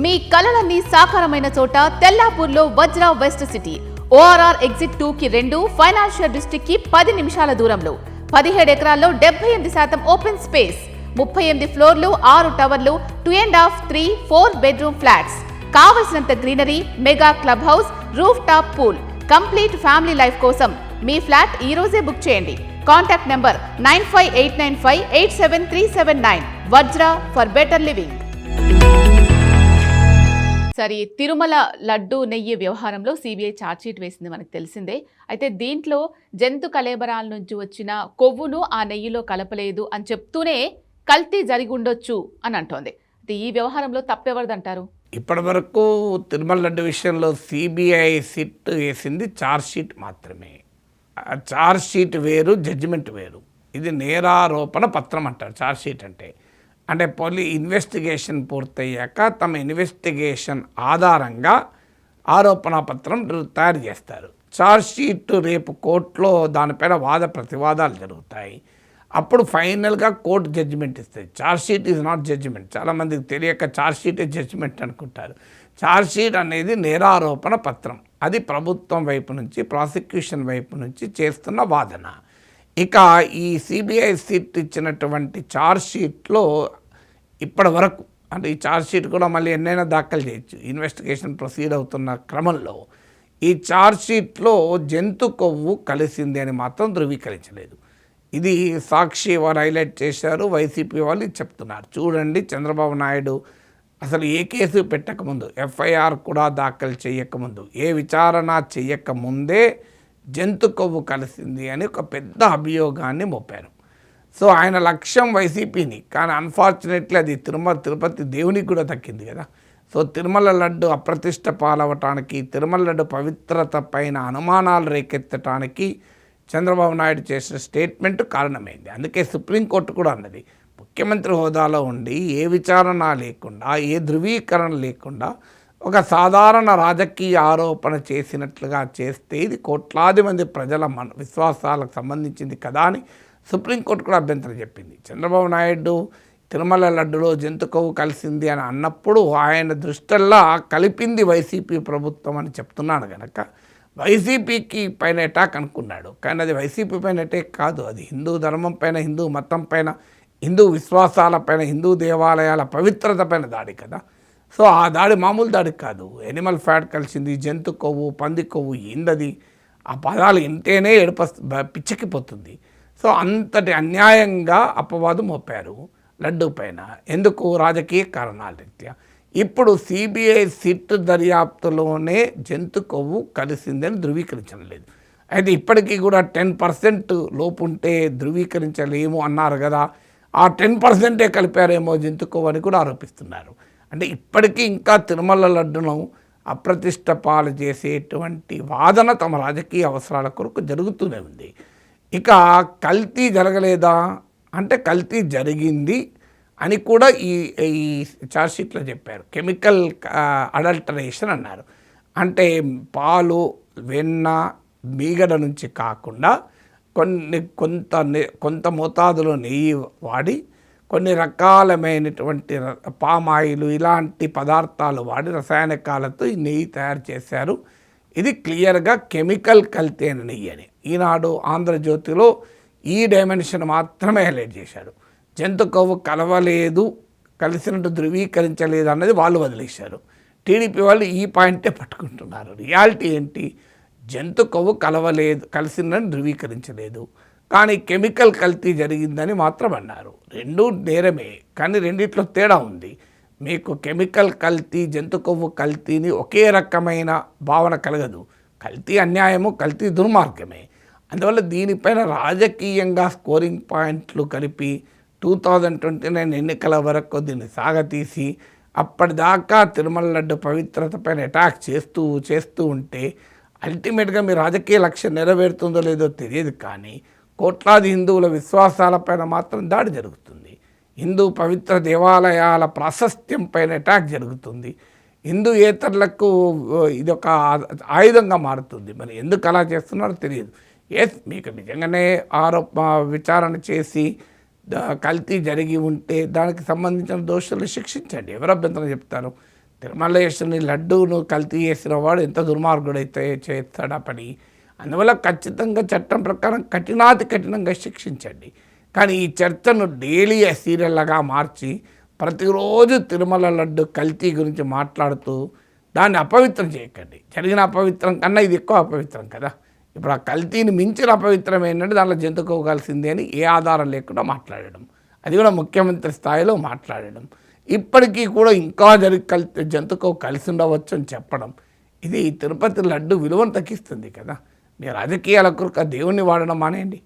మీ కలలన్నీ సాకారమైన చోట తెల్లాపూర్లో వజ్ర west city. ORR exit 2కి 2, ఫైనాన్షియల్ డిస్ట్రిక్ట్ కి 10 నిమిషాల దూరంలో. 17 ఎకరాల్లో 78% ఓపెన్ స్పేస్, 38 ఫ్లోర్లు, 6 టవర్లు, 2.5, 3, 4 బెడ్రూమ్ ఫ్లాట్స్. కావలసినంత greenery, mega club house, roof top pool. Complete family life కోసం మీ ఫ్లాట్ ఈ రోజే బుక్ చేయండి. Contact number 9589587379. Vajra for better living. సరే, తిరుమల లడ్డు నెయ్యి వ్యవహారంలో సిబిఐ ఛార్జ్షీట్ వేసింది మనకు తెలిసిందే. అయితే దీంట్లో జంతు కళేబరాల నుంచి వచ్చిన కొవ్వును ఆ నెయ్యిలో కలపలేదు అని చెప్తూనే కల్తీ జరిగి ఉండొచ్చు అని అంటోంది. అయితే ఈ వ్యవహారంలో తప్పెవరిదంటారు? ఇప్పటి వరకు తిరుమల లడ్డు విషయంలో సిబిఐ సిట్ వేసింది ఛార్జ్షీట్ మాత్రమే. ఛార్జ్షీట్ వేరు, జడ్జిమెంట్ వేరు. ఇది నేరారోపణ పత్రం అంటారు ఛార్జ్షీట్ అంటే. అంటే ఇన్వెస్టిగేషన్ పూర్తయ్యాక తమ ఇన్వెస్టిగేషన్ ఆధారంగా ఆరోపణ పత్రం తయారు చేస్తారు. ఛార్జ్షీట్ రేపు కోర్టులో దానిపైన వాద ప్రతివాదాలు జరుగుతాయి. అప్పుడు ఫైనల్గా కోర్టు జడ్జిమెంట్ ఇస్తుంది. Chargesheet is not judgment. చాలామందికి తెలియక ఛార్జ్షీటే జడ్జిమెంట్ అనుకుంటారు. ఛార్జ్షీట్ అనేది నేరారోపణ పత్రం. అది ప్రభుత్వం వైపు నుంచి, ప్రాసిక్యూషన్ వైపు నుంచి చేస్తున్న వాదన. ఇక ఈ సిబిఐ సిట్ ఇచ్చినటువంటి ఛార్జ్షీట్లో ఇప్పటి వరకు, అంటే ఈ ఛార్జ్షీట్ కూడా మళ్ళీ ఎన్నైనా దాఖలు చేయొచ్చు ఇన్వెస్టిగేషన్ ప్రొసీడ్ అవుతున్న క్రమంలో, ఈ ఛార్జ్షీట్లో జంతు కొవ్వు కలిసింది అని మాత్రం ధృవీకరించలేదు. ఇది సాక్షి వారు హైలైట్ చేశారు, వైసీపీ వాళ్ళు చెప్తున్నారు. చూడండి, చంద్రబాబు నాయుడు అసలు ఏ కేసు పెట్టకముందు, ఎఫ్ఐఆర్ కూడా దాఖలు చేయకముందు, ఏ విచారణ చేయకముందే జంతు కొవ్వు కలిసింది అని ఒక పెద్ద అభియోగాన్ని మోపారు. సో ఆయన లక్ష్యం వైసీపీని, కానీ అన్ఫార్చునేట్లీ అది తిరుపతి దేవునికి కూడా దక్కింది కదా. సో తిరుమల లడ్డు అప్రతిష్ట పాలవటానికి, తిరుమల లడ్డు పవిత్రత పైన అనుమానాలు రేకెత్తటానికి చంద్రబాబు నాయుడు చేసిన స్టేట్మెంట్ కారణమైంది. అందుకే సుప్రీంకోర్టు కూడా అన్నది, ముఖ్యమంత్రి హోదాలో ఉండి ఏ విచారణ లేకుండా, ఏ ధృవీకరణ లేకుండా ఒక సాధారణ రాజకీయ ఆరోపణ చేసినట్లుగా చేస్తే ఇది కోట్లాది మంది ప్రజల విశ్వాసాలకు సంబంధించింది కదా అని సుప్రీంకోర్టు కూడా అభ్యంతరం చెప్పింది. చంద్రబాబు నాయుడు తిరుమల లడ్డులో జంతు కొవ్వు కలిసింది అని అన్నప్పుడు ఆయన దృష్టల్లా కలిపింది వైసీపీ ప్రభుత్వం అని చెప్తున్నాడు కనుక వైసీపీకి పైన అటాక్ అనుకున్నాడు. కానీ అది వైసీపీ పైన అటాక్ కాదు, అది హిందూ ధర్మం పైన, హిందూ మతం పైన, హిందూ విశ్వాసాల పైన, హిందూ దేవాలయాల పవిత్రత పైన దాడి కదా. సో ఆ దాడి మామూలు దాడి కాదు. ఎనిమల్ ఫ్యాట్ కలిసింది, జంతు కొవ్వు, పంది కొవ్వు, ఏందది, ఆ పదాలు వింటేనే పిచ్చెక్కిపోతుంది. సో అంతటి అన్యాయంగా అపవాదు మోపారు లడ్డు పైన. ఎందుకు? రాజకీయ కారణాల రీత్యా. ఇప్పుడు సిబిఐ సిట్ దర్యాప్తులోనే జంతు కొవ్వు కలిసిందని ధృవీకరించడం లేదు. అయితే ఇప్పటికీ కూడా 10% లోపు ఉంటే ధృవీకరించలేము అన్నారు కదా. ఆ 10%ఏ కలిపారేమో జంతు కొవ్వు అని కూడా ఆరోపిస్తున్నారు. అంటే ఇప్పటికీ ఇంకా తిరుమల లడ్డును అప్రతిష్ట పాలు చేసేటువంటి వాదన తమ రాజకీయ అవసరాల కొరకు జరుగుతూనే ఉంది. ఇక కల్తీ జరగలేదా అంటే కల్తీ జరిగింది అని కూడా ఈ ఛార్జ్షీట్లో చెప్పారు. కెమికల్ అడల్టరేషన్ అన్నారు. అంటే పాలు, వెన్న, మీగడ నుంచి కాకుండా కొంత మోతాదులో నెయ్యి వాడి, కొన్ని రకాలమైనటువంటి పామాయిలు, ఇలాంటి పదార్థాలు వాడి రసాయనికాలతో ఈ నెయ్యి తయారు చేశారు. ఇది క్లియర్గా కెమికల్ కల్తీ అయిన నెయ్యి అని ఈనాడు ఆంధ్రజ్యోతిలో ఈ డైమెన్షన్ మాత్రమే హైలైట్ చేశారు. జంతు కొవ్వు కలవలేదు, కలిసినట్టు ధృవీకరించలేదు అన్నది వాళ్ళు వదిలేశారు. టీడీపీ వాళ్ళు ఈ పాయింటే పట్టుకుంటున్నారు. రియాలిటీ ఏంటి? జంతు కొవ్వు కలిసిందని ధృవీకరించలేదు, కానీ కెమికల్ కల్తీ జరిగిందని మాత్రం అన్నారు. రెండూ నేరమే, కానీ రెండిట్లో తేడా ఉంది. మీకు కెమికల్ కల్తీ, జంతు కొవ్వు కల్తీని ఒకే రకమైన భావన కలగదు. కల్తీ అన్యాయము, కల్తీ దుర్మార్గమే. అందువల్ల దీనిపైన రాజకీయంగా స్కోరింగ్ పాయింట్లు కలిపి 2029 ఎన్నికల వరకు దీన్ని సాగతీసి అప్పటిదాకా తిరుమల లడ్డు పవిత్రత పైన అటాక్ చేస్తూ ఉంటే అల్టిమేట్గా మీ రాజకీయ లక్ష్యం నెరవేరుతుందో లేదో తెలియదు, కానీ కోట్లాది హిందువుల విశ్వాసాలపైన మాత్రం దాడి జరుగుతుంది. హిందూ పవిత్ర దేవాలయాల ప్రాశస్త్యం పైన అటాక్ జరుగుతుంది. హిందూయేతరులకు ఇది ఒక ఆయుధంగా మారుతుంది. మరి ఎందుకు అలా చేస్తున్నారో తెలియదు. మీకు నిజంగానే విచారణ చేసి కల్తీ జరిగి ఉంటే దానికి సంబంధించిన దోషులు శిక్షించండి, ఎవరు అభ్యంతరం చెప్తారు. తిరుమలేశ్వరుని లడ్డూను కల్తీ చేసిన వాడు ఎంత దుర్మార్గుడైతే చేస్తాడా పని. అందువల్ల ఖచ్చితంగా చట్టం ప్రకారం కఠినాతి కఠినంగా శిక్షించండి. కానీ ఈ చర్చను డైలీ సీరియల్లాగా మార్చి ప్రతిరోజు తిరుమల లడ్డు కల్తీ గురించి మాట్లాడుతూ దాన్ని అపవిత్రం చేయకండి. జరిగిన అపవిత్రం కన్నా ఇది ఎక్కువ అపవిత్రం కదా. ఇప్పుడు ఆ కల్తీని మించిన అపవిత్రం ఏంటంటే దాంట్లో జంతుకోవాల్సిందే అని ఏ ఆధారం లేకుండా మాట్లాడడం, అది కూడా ముఖ్యమంత్రి స్థాయిలో మాట్లాడడం, ఇప్పటికీ కూడా ఇంకా జంతుకో కలిసి ఉండవచ్చు అని చెప్పడం, ఇది తిరుపతి లడ్డు విలువను తగ్గిస్తుంది కదా. మీ రాజకీయాల కొరకు దేవుణ్ణి వాడడం మానేయండి.